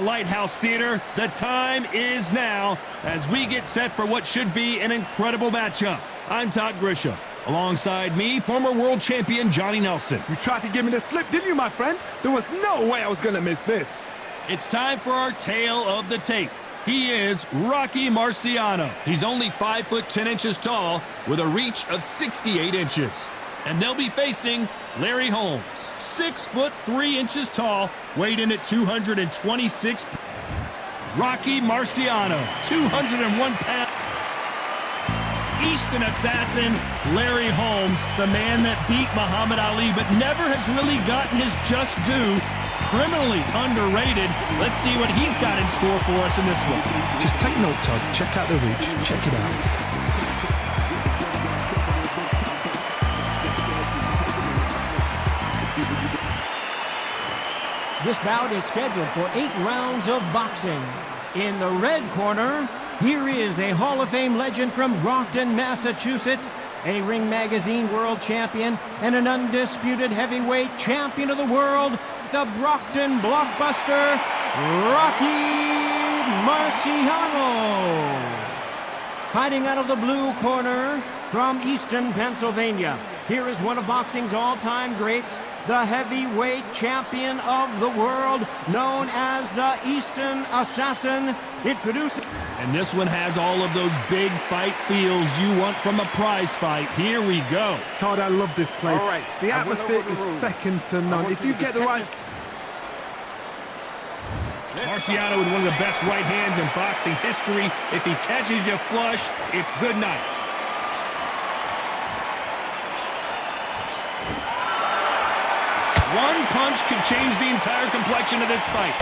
Lighthouse Theater, the time is now as we get set for what should be an incredible matchup. I'm Todd Grisham. Alongside me, former world champion Johnny Nelson. You tried to give me the slip, didn't you, my friend? There was no way I was going to miss this. It's time for our tale of the tape. He is Rocky Marciano. He's only 5 foot 10 inches tall with a reach of 68 inches. And they'll be facing Larry Holmes, 6 foot 3 inches tall, weighed in at 226. Rocky Marciano, 201 pounds. Eastern assassin Larry Holmes, the man that beat Muhammad Ali but never has really gotten his just due. Criminally underrated. Let's see what he's got in store for us in this one. Just take note, Todd. Check out the reach. Check it out. This bout is scheduled for 8 rounds of boxing. In the red corner, here is a Hall of Fame legend from Brockton, Massachusetts, a Ring Magazine world champion, and an undisputed heavyweight champion of the world, the Brockton blockbuster, Rocky Marciano. Fighting out of the blue corner from Easton, Pennsylvania, here is one of boxing's all-time greats, the heavyweight champion of the world, known as the Eastern Assassin. Introducing. And this one has all of those big fight feels you want from a prize fight. Here we go. Todd, I love this place. All right. The atmosphere is second to none. If you get the right... Marciano with one of the best right hands in boxing history. If he catches you flush, it's good night. One punch could change the entire complexion of this fight.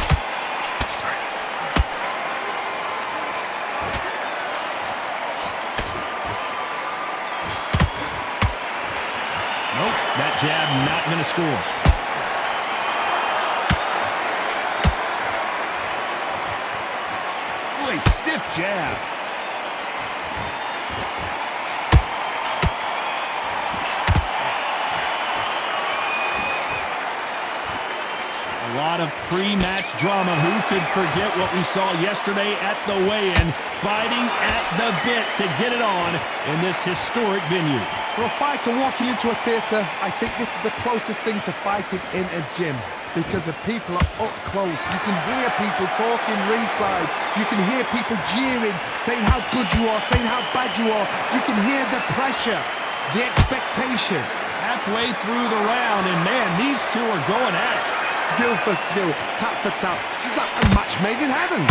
Nope, that jab not going to score. Boy, stiff jab. A lot of pre-match drama. Who could forget what we saw yesterday at the weigh-in? Fighting at the bit to get it on in this historic venue. For a fighter walking into a theatre, I think this is the closest thing to fighting in a gym, because the people are up close. You can hear people talking ringside. You can hear people jeering, saying how good you are, saying how bad you are. You can hear the pressure, the expectation. Halfway through the round, and man, these two are going at it. Skill for skill, tap for tap. Just like a match made in heaven.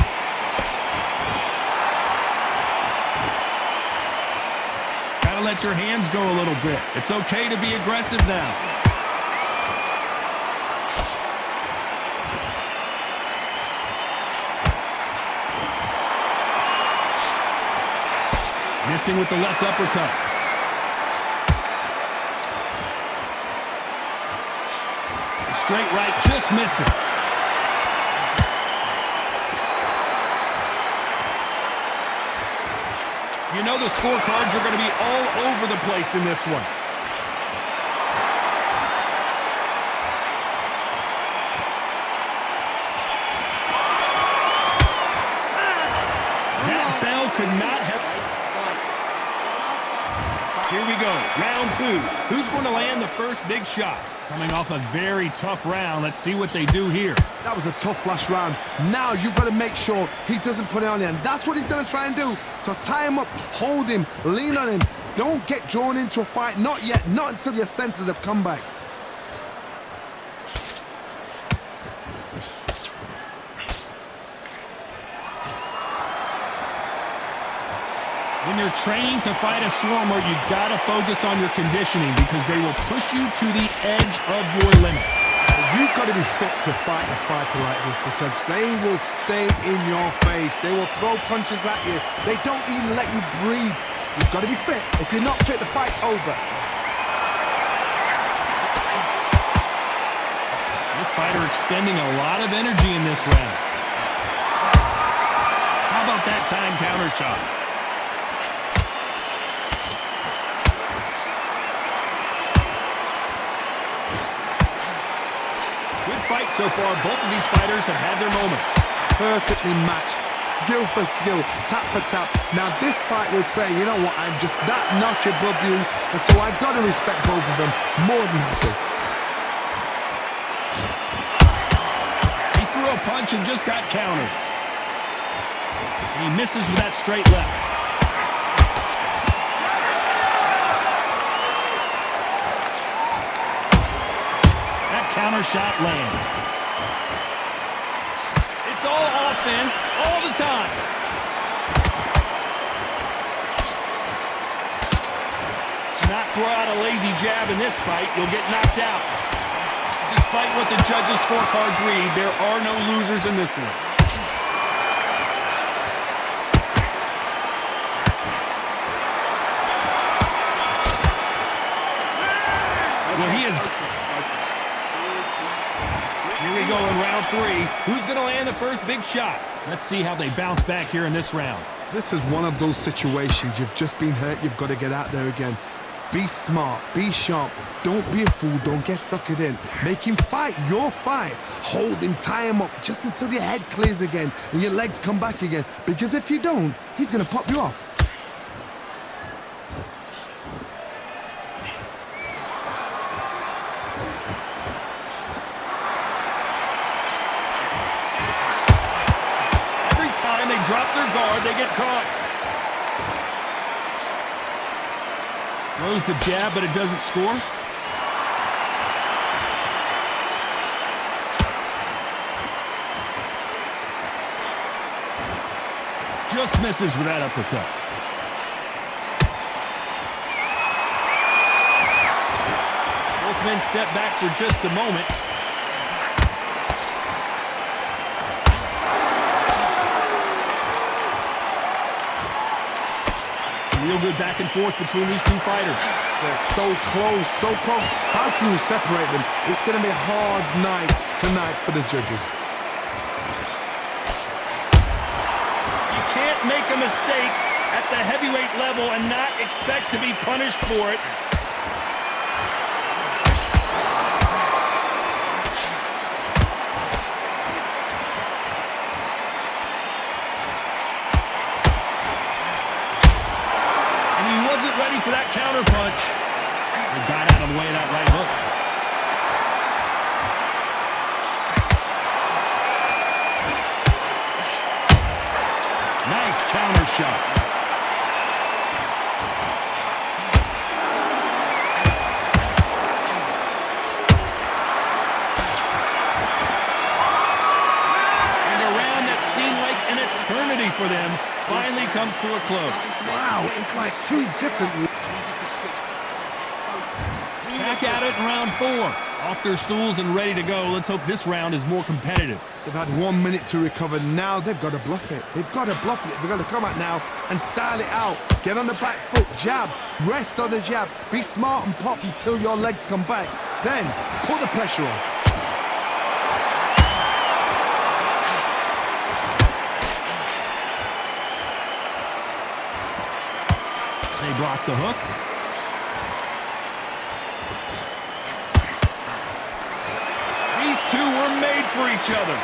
Gotta let your hands go a little bit. It's okay to be aggressive now. Missing with the left uppercut. Straight right just misses. You know the scorecards are going to be all over the place in this one. That bell could not have... Here we go, round 2. Who's going to land the first big shot? Coming off a very tough round. Let's see what they do here. That was a tough last round. Now you've got to make sure he doesn't put it on you. And that's what he's going to try and do. So tie him up, hold him, lean on him. Don't get drawn into a fight. Not yet. Not until your senses have come back. When you're training to fight a swarmer, you've got to focus on your conditioning because they will push you to the edge of your limits. You've got to be fit to fight a fighter like this because they will stay in your face. They will throw punches at you. They don't even let you breathe. You've got to be fit. If you're not fit, the fight's over. This fighter expending a lot of energy in this round. How about that time counter shot? Good fight so far. Both of these fighters have had their moments. perfectly matched. Skill for skill, tap for tap. Now this fight will say, you know what, I'm just that notch above you, and so I've got to respect both of them more than happy. He threw a punch and just got countered. He misses with that straight left. That counter shot lands. It's all offense all the time. Not throw out a lazy jab in this fight, you'll get knocked out. Despite what the judges' scorecards read, there are no losers in this one. Well, he is... Here we go in round 3. Who's going to land the first big shot? Let's see how they bounce back here in this round. This is one of those situations. You've just been hurt. You've got to get out there again. Be smart. Be sharp. Don't be a fool. Don't get suckered in. Make him fight your fight. Hold him. Tie him up just until your head clears again and your legs come back again. Because if you don't, he's going to pop you off. They drop their guard, they get caught. Throws the jab, but it doesn't score. Just misses with that uppercut. Both men step back for just a moment. Real good back and forth between these two fighters. They're so close, so close. How can you separate them? It's going to be a hard night tonight for the judges. You can't make a mistake at the heavyweight level and not expect to be punished for it. Ready for that counter punch. He got out of the way of that right hook. Nice counter shot. And a round that seemed like an eternity for them finally comes to a close. Wow, it's like two different... Back at it in round 4. Off their stools and ready to go. Let's hope this round is more competitive. They've had 1 minute to recover. Now they've got to bluff it. They've got to bluff it. They've got to come out now and style it out. Get on the back foot, jab, rest on the jab. Be smart and pop until your legs come back. Then put the pressure on. They block the hook. These two were made for each other.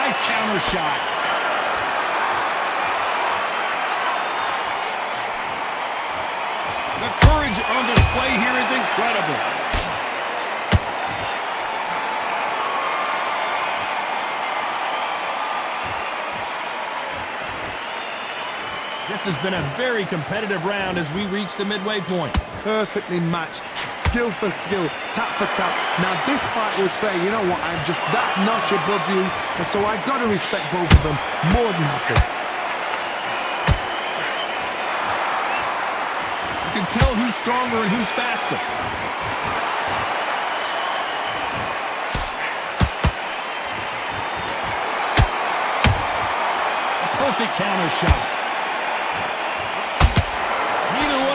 Nice counter shot. The courage on display here is incredible. This has been a very competitive round as we reach the midway point. Perfectly matched, skill for skill, tap for tap. Now this fight will say, you know what, I'm just that notch above you, and so I've got to respect both of them more than happy. You can tell who's stronger and who's faster. A perfect counter shot.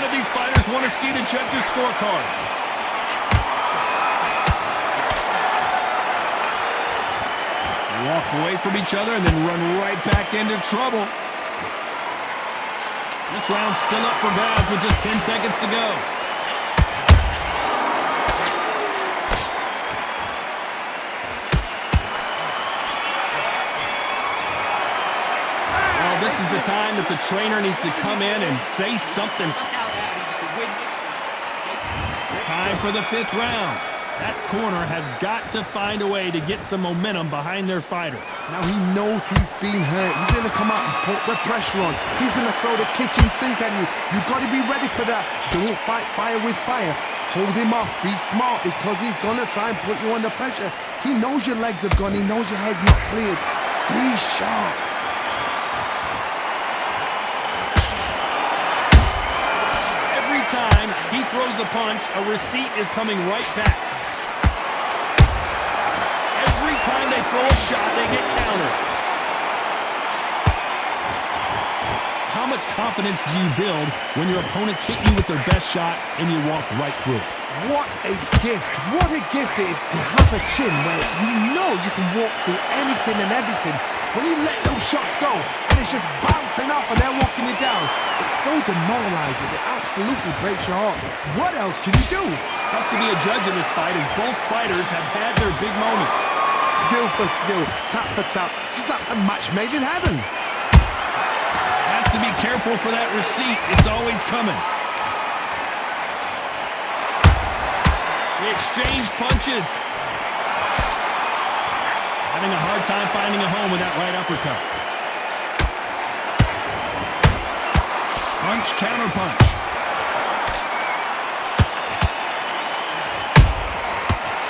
These fighters want to see the judges' scorecards. Walk away from each other and then run right back into trouble. This round's still up for grabs with just 10 seconds to go. Well, this is the time that the trainer needs to come in and say something. Time for the 5th round. That corner has got to find a way to get some momentum behind their fighter. Now he knows he's been hurt. He's going to come out and put the pressure on. He's going to throw the kitchen sink at you. You've got to be ready for that. Don't fight fire with fire. Hold him off. Be smart because he's going to try and put you under pressure. He knows your legs have gone. He knows your head's not cleared. Be sharp. Every time he throws a punch, a receipt is coming right back. Every time they throw a shot, they get countered. How much confidence do you build when your opponents hit you with their best shot and you walk right through it? What a gift. What a gift it is to have a chin where you know you can walk through anything and everything. When you let those shots go and it's just bouncing off and they're walking you down, it's so demoralizing. It absolutely breaks your heart. What else can you do? Tough to be a judge in this fight as both fighters have had their big moments. Skill for skill, tap for tap, just like a match made in heaven. Has to be careful for that receipt. It's always coming. They exchange punches. Having a hard time finding a home with that right uppercut. Punch, counter punch.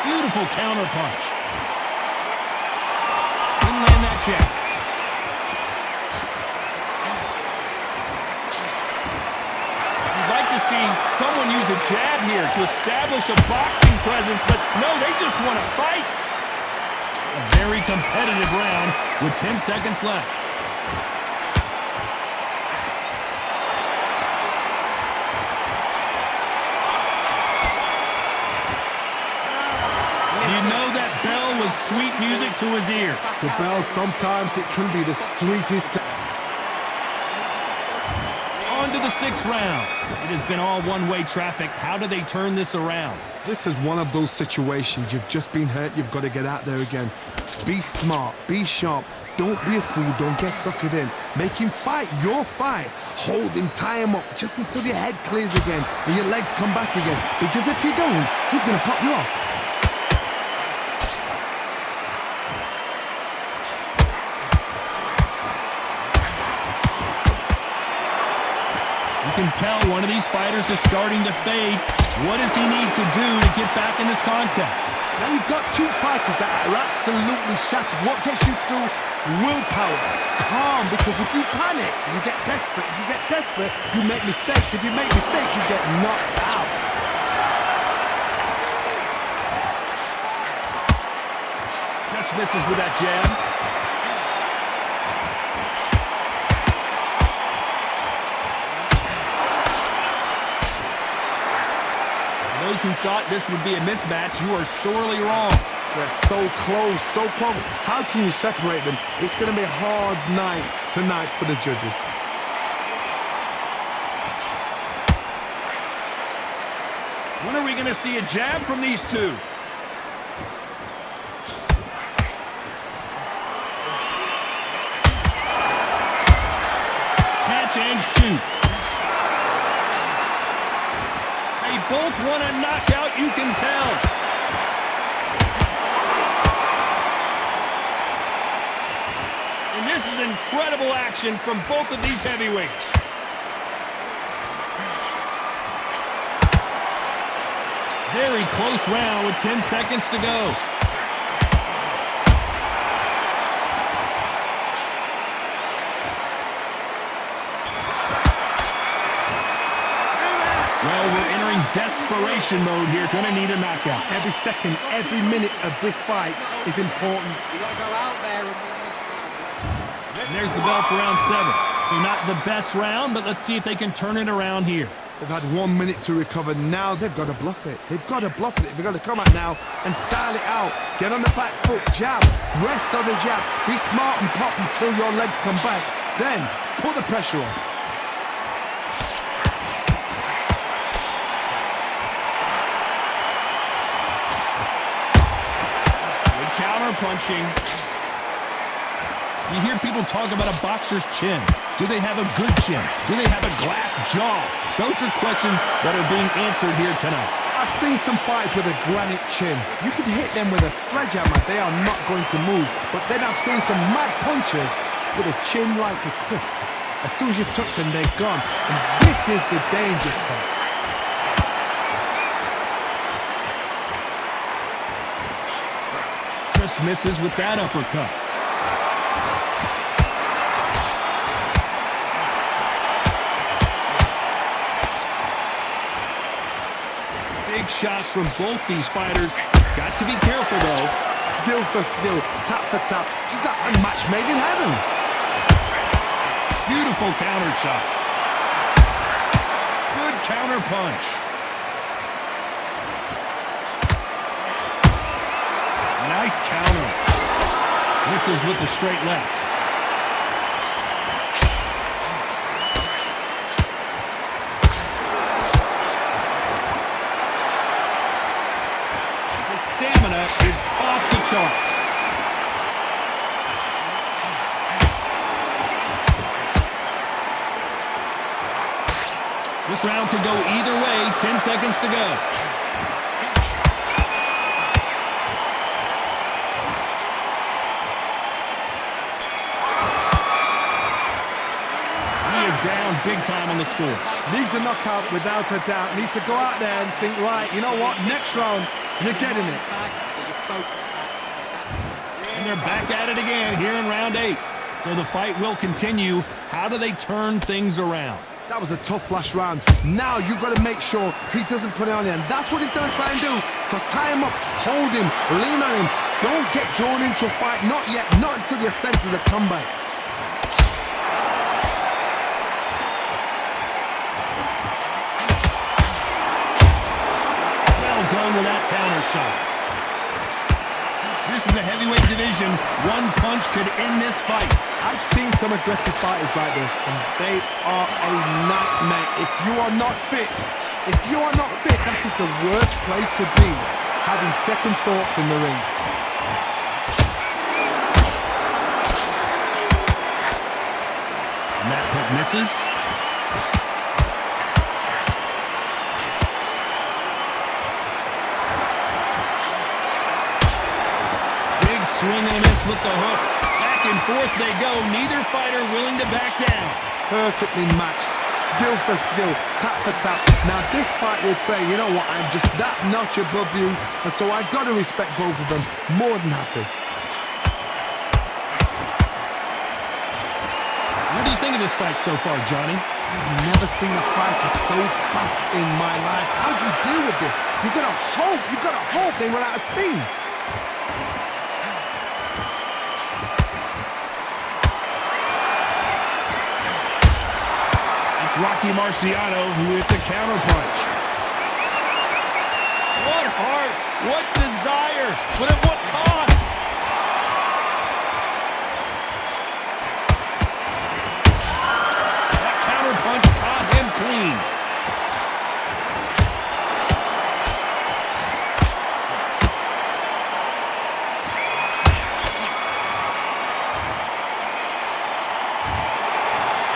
Beautiful counter punch. Didn't land that jab. You'd like to see someone use a jab here to establish a boxing presence, but no, they just want to fight. A very competitive round with 10 seconds left. You know that bell was sweet music to his ears. The bell, sometimes it can be the sweetest. On to the 6th round. It has been all one-way traffic. How do they turn this around? This is one of those situations. You've just been hurt. You've got to get out there again. Be smart. Be sharp. Don't be a fool. Don't get suckered in. Make him fight your fight. Hold him. Tie him up just until your head clears again and your legs come back again. Because if you don't, he's going to pop you off. You can tell one of these fighters is starting to fade. What does he need to do to get back in this contest? Now you've got two fighters that are absolutely shattered. What gets you through? Willpower. Calm, because if you panic, you get desperate. If you get desperate, you make mistakes. If you make mistakes, you get knocked out. Just misses with that jab. Those who thought this would be a mismatch, you are sorely wrong. They're so close, so close. How can you separate them? It's going to be a hard night tonight for the judges. When are we going to see a jab from these two? Catch and shoot. They both want a knockout, you can tell. And this is incredible action from both of these heavyweights. Very close round with 10 seconds to go. Well, we're entering desperation mode here. Gonna need a knockout. Every second, every minute of this fight is important. And there's the bell for round 7. So not the best round, but let's see if they can turn it around here. They've had 1 minute to recover. Now they've got to bluff it. They've got to bluff it. They've got to come out now and style it out. Get on the back foot, jab, rest on the jab. Be smart and pop until your legs come back. Then put the pressure on. punching. You hear people talk about a boxer's chin. Do they have a good chin? Do they have a glass jaw? Those are questions that are being answered here tonight. I've seen some fights with a granite chin. You could hit them with a sledgehammer, they are not going to move. But then I've seen some mad punchers with a chin like a crisp. As soon as you touch them, they're gone. And this is the danger spot. Just misses with that uppercut. Big shots from both these fighters. Got to be careful, though. Skill for skill, tap for tap. Just like a match made in heaven. Beautiful counter shot. Good counter punch. Nice counter. Misses with the straight left. His stamina is off the charts. This round could go either way. 10 seconds to go. Down big time on the score. Needs a knockout without a doubt. Needs to go out there and think, right, you know what, next round, you're getting it. And they're back at it again here in round 8. So the fight will continue. How do they turn things around? That was a tough last round. Now you've got to make sure he doesn't put it on him. That's what he's going to try and do. So tie him up, hold him, lean on him. Don't get drawn into a fight. Not yet. Not until your senses have come back. Done with that counter shot. This is the heavyweight division. One punch could end this fight. I've seen some aggressive fighters like this, and they are a nightmare. If you are not fit, that is the worst place to be, having second thoughts in the ring. And that hook misses. Swing and a miss with the hook. Back and forth they go. Neither fighter willing to back down. Perfectly matched. Skill for skill. Tap for tap. Now this fight will say, you know what, I'm just that notch above you. And so I've got to respect both of them. More than happy. What do you think of this fight so far, Johnny? I've never seen a fighter so fast in my life. How do you deal with this? You've got to hope they run out of steam. Rocky Marciano, who hits a counterpunch. What heart, what desire, but at what cost? That counterpunch caught him clean.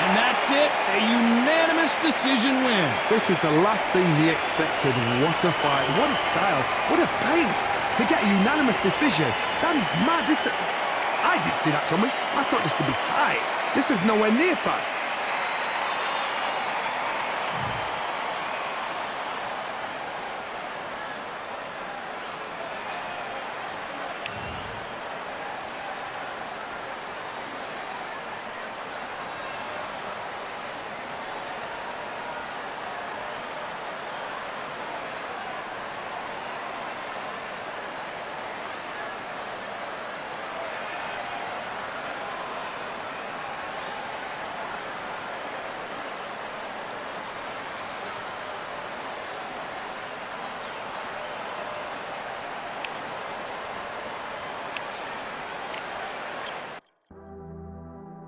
And that's it, a unanimous decision win. This is the last thing he expected. What a fight, what a style, what a pace to get a unanimous decision. That is mad. I didn't see that coming. I thought this would be tight. This is nowhere near tight.